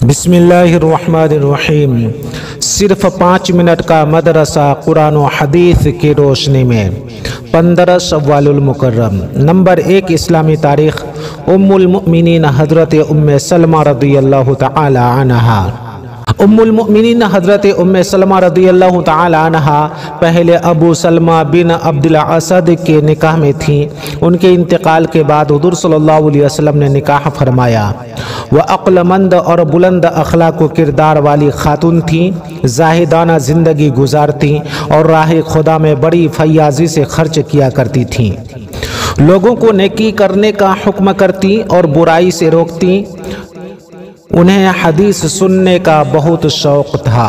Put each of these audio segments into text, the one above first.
बिस्मिल्लाहिर्रहमानिर्रहीम। सिर्फ 5 मिनट का मदरसा कुरान और हदीस की रोशनी में 15 शव्वालुल मुकर्रम। नंबर 1 इस्लामी तारीख़ उम्मुल मुमिनीन हज़रत उम्मे सलमा रज़ियल्लाहु तआला अन्हा। उम्मुल मुमिनीन हज़रत उम्मे सलमा रज़ियल्लाहु तआला अन्हा पहले अबू सलमा बिन अब्दुल असद के निकाह में थीं। उनके इंतकाल के बाद हुज़ूर सल्लल्लाहु अलैहि वसल्लम ने निकाह फरमाया। वह अक्लमंद और बुलंद अखलाक व किरदार वाली खातून थीं, जाहिदाना ज़िंदगी गुजारती और राह खुदा में बड़ी फयाजी से खर्च किया करती थीं। लोगों को नेकी करने का हुक्म करती और बुराई से रोकती। उन्हें हदीस सुनने का बहुत शौक़ था।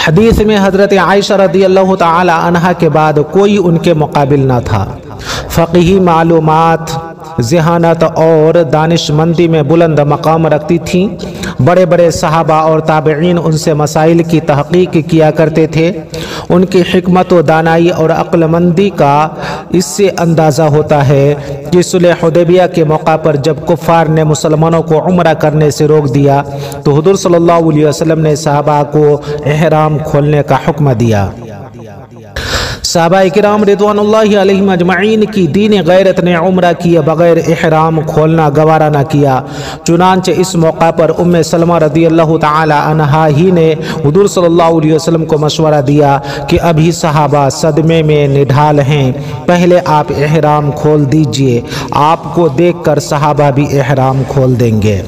हदीस में हज़रत आयशा रज़ियल्लाहु तआला अन्हा के बाद कोई उनके मुकाबिल न था। फ़क़ीही मालूमात, ज़हानत और दानिशमंदी में बुलंद मकाम रखती थीं। बड़े बड़े सहाबा और ताबईन उनसे मसाइल की तहक़ीक़ किया करते थे। उनकी हिकमत व दानाई और अक्लमंदी का इससे अंदाज़ा होता है कि सुलह हुदैबिया के मौका पर जब कुफ़ार ने मुसलमानों को उम्रा करने से रोक दिया तो हुज़ूर सल्लल्लाहु अलैहि वसल्लम ने सहाबा को एहराम खोलने का हुक्म दिया। सहाबा किराम रिज़वानुल्लाहि अलैहिम अजमईन की दीन गैरत ने उम्रा किए बगैर इहराम खोलना गवारा न किया। चुनांचे इस मौका पर उम्मे सलमा रज़ियल्लाहु तआला अन्हा ही ने हुज़ूर सल्लल्लाहु अलैहि वसल्लम को मशवरा दिया कि अभी सहाबा सदमे में निढाल हैं, पहले आप इहराम खोल दीजिए, आपको देखकर सहाबा भी इहराम खोल देंगे।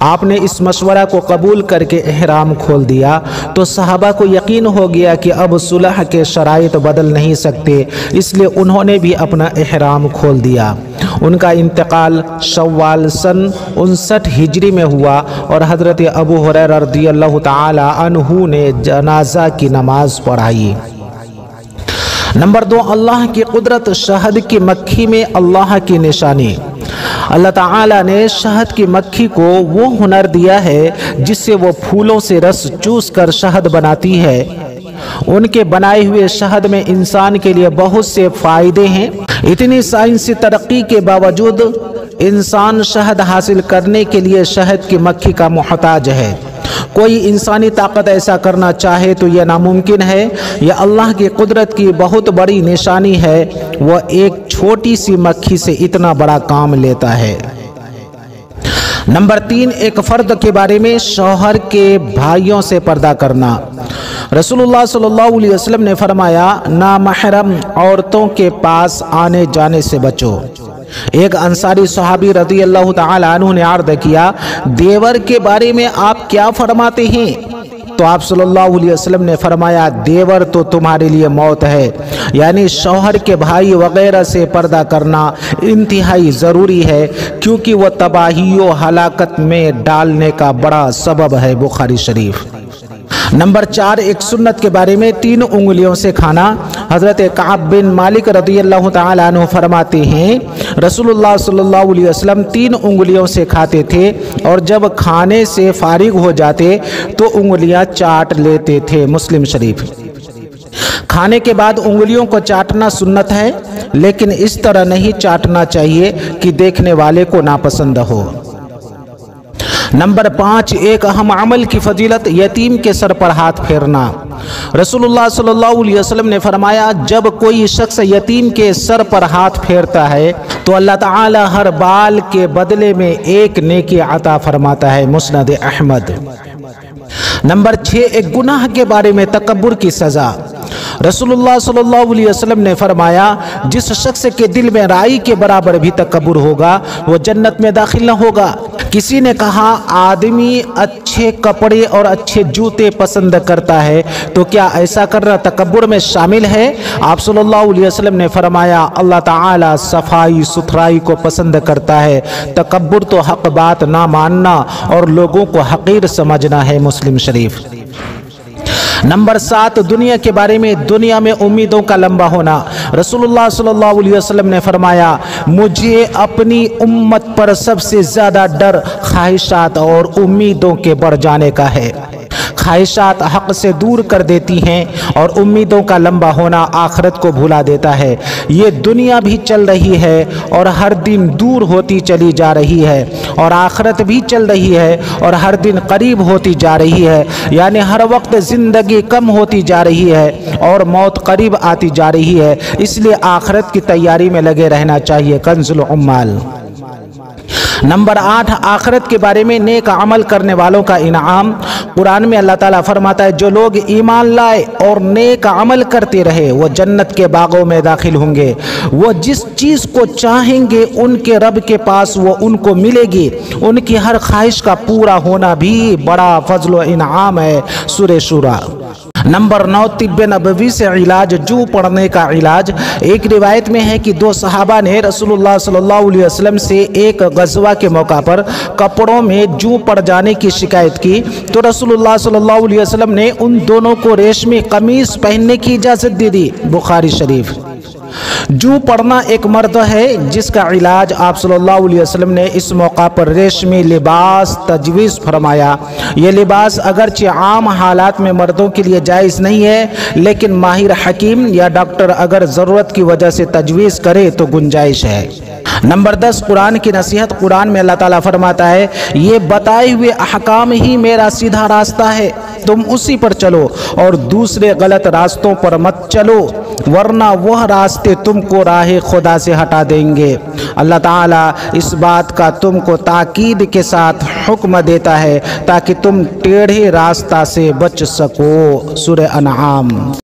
आपने इस मशवरा को कबूल करके इहराम खोल दिया तो सहाबा को यकीन हो गया कि अब सुलह के शराइत बदल नहीं सकते, इसलिए उन्होंने भी अपना इहराम खोल दिया। उनका इंतकाल शव्वाल सन 59 हिजरी में हुआ और हज़रत अबू हुरैरा रज़ियल्लाहु तआला अन्हु ने जनाजा की नमाज पढ़ाई। नंबर 2 अल्लाह की कुदरत। शहद की मक्खी में अल्लाह की निशानी। अल्लाह ताला ने शहद की मक्खी को वो हुनर दिया है जिससे वो फूलों से रस चूस कर शहद बनाती है। उनके बनाए हुए शहद में इंसान के लिए बहुत से फायदे हैं। इतनी साइंसी तरक्की के बावजूद इंसान शहद हासिल करने के लिए शहद की मक्खी का मोहताज है। कोई इंसानी ताकत ऐसा करना चाहे तो यह नामुमकिन है। यह अल्लाह की कुदरत की बहुत बड़ी निशानी है। वह एक छोटी सी मक्खी से इतना बड़ा काम लेता है। नंबर 3 एक फर्द के बारे में शौहर के भाइयों से पर्दा करना। रसूलुल्लाह सल्लल्लाहु अलैहि वसल्लम ने फरमाया, नामहरम औरतों के पास आने जाने से बचो। एक अंसारी सहाबी रज़ियल्लाहु तआला अन्हु ने अर्ज़ किया, देवर के बारे में आप क्या फरमाते हैं? तो आप सल्लल्लाहु अलैहि वसल्लम ने फरमाया, देवर तो तुम्हारे लिए मौत है, यानी शौहर के भाई वगैरह से पर्दा करना इंतहाई ज़रूरी है क्योंकि वह तबाही व हलाकत में डालने का बड़ा सबब है। बुखारी शरीफ। नंबर 4 एक सुन्नत के बारे में 3 उंगलियों से खाना। हज़रत कअब बिन मालिक रज़ियल्लाहु तआला अन्हु फरमाते हैं, रसूलुल्लाह सल्लल्लाहु अलैहि वसल्लम 3 उंगलियों से खाते थे और जब खाने से फारिग हो जाते तो उंगलियां चाट लेते थे। मुस्लिम शरीफ। खाने के बाद उंगलियों को चाटना सुन्नत है, लेकिन इस तरह नहीं चाटना चाहिए कि देखने वाले को नापसंद हो। नंबर 5 एक अहम अमल की फजीलत, यतीम के सर पर हाथ फेरना। रसूलुल्लाह सल्लल्लाहु अलैहि वसल्लम ने फरमाया, जब कोई शख्स यतीम के सर पर हाथ फेरता है तो अल्लाह ताला हर बाल के बदले में एक नेकी अता फरमाता है। मुस्नद अहमद। नंबर 6 एक गुनाह के बारे में तकब्बुर की सज़ा। रसूलुल्लाह सल्लल्लाहु अलैहि वसल्लम ने फरमाया, जिस शख्स के दिल में राई के बराबर भी तकब्बुर होगा वो जन्नत में दाखिल न होगा। किसी ने कहा, आदमी अच्छे कपड़े और अच्छे जूते पसंद करता है तो क्या ऐसा करना तकब्बुर में शामिल है? आप सल्लल्लाहु अलैहि वसल्लम ने फरमाया, अल्लाह ताला सफाई सुथराई को पसंद करता है। तकब्बुर तो हक बात ना मानना और लोगों को हकीर समझना है। मुस्लिम शरीफ। नंबर 7 दुनिया के बारे में, दुनिया में उम्मीदों का लंबा होना। रसूलुल्लाह सल्लल्लाहु अलैहि वसल्लम ने फरमाया, मुझे अपनी उम्मत पर सबसे ज़्यादा डर ख्वाहिशात और उम्मीदों के बढ़ जाने का है। ख्वाहिशात हक से दूर कर देती हैं और उम्मीदों का लंबा होना आखिरत को भुला देता है। ये दुनिया भी चल रही है और हर दिन दूर होती चली जा रही है, और आखिरत भी चल रही है और हर दिन करीब होती जा रही है। यानी हर वक्त ज़िंदगी कम होती जा रही है और मौत करीब आती जा रही है। इसलिए आखिरत की तैयारी में लगे रहना चाहिए। कंजुल उम्माल। नंबर 8, आखिरत के बारे में नेक अमल करने वालों का इनाम। कुरान में अल्लाह ताला फरमाता है, जो लोग ईमान लाए और नेक अमल करते रहे वो जन्नत के बागों में दाखिल होंगे। वो जिस चीज़ को चाहेंगे उनके रब के पास वो उनको मिलेगी। उनकी हर ख्वाहिश का पूरा होना भी बड़ा फजल व इनाम है। सूरह शूरा। नंबर 9, तिब्ब नबवी से इलाज, जू पड़ने का इलाज। एक रिवायत में है कि दो सहाबा ने रसूलुल्लाह सल्लल्लाहु अलैहि वसल्लम से एक गज़वा के मौका पर कपड़ों में जू पड़ जाने की शिकायत की, तो रसूलुल्लाह सल्लल्लाहु अलैहि वसल्लम ने उन दोनों को रेशमी कमीज पहनने की इजाज़त दे दी। बुखारी शरीफ। जू पड़ना एक मर्द है जिसका इलाज आप सल्लल्लाहु अलैहि वसल्लम ने इस मौका पर रेशमी लिबास तजवीज़ फरमाया। ये लिबास अगरचे आम हालात में मर्दों के लिए जायज़ नहीं है, लेकिन माहिर हकीम या डॉक्टर अगर ज़रूरत की वजह से तजवीज़ करे तो गुंजाइश है। नंबर 10, कुरान की नसीहत। कुरान में अल्लाह ताला फरमाता है, ये बताए हुए अहकाम ही मेरा सीधा रास्ता है, तुम उसी पर चलो और दूसरे गलत रास्तों पर मत चलो, वरना वह रास्ते तुमको राह खुदा से हटा देंगे। अल्लाह ताला इस बात का तुमको ताकीद के साथ हुक्म देता है ताकि तुम टेढ़े रास्ता से बच सको। सूरह अनआम।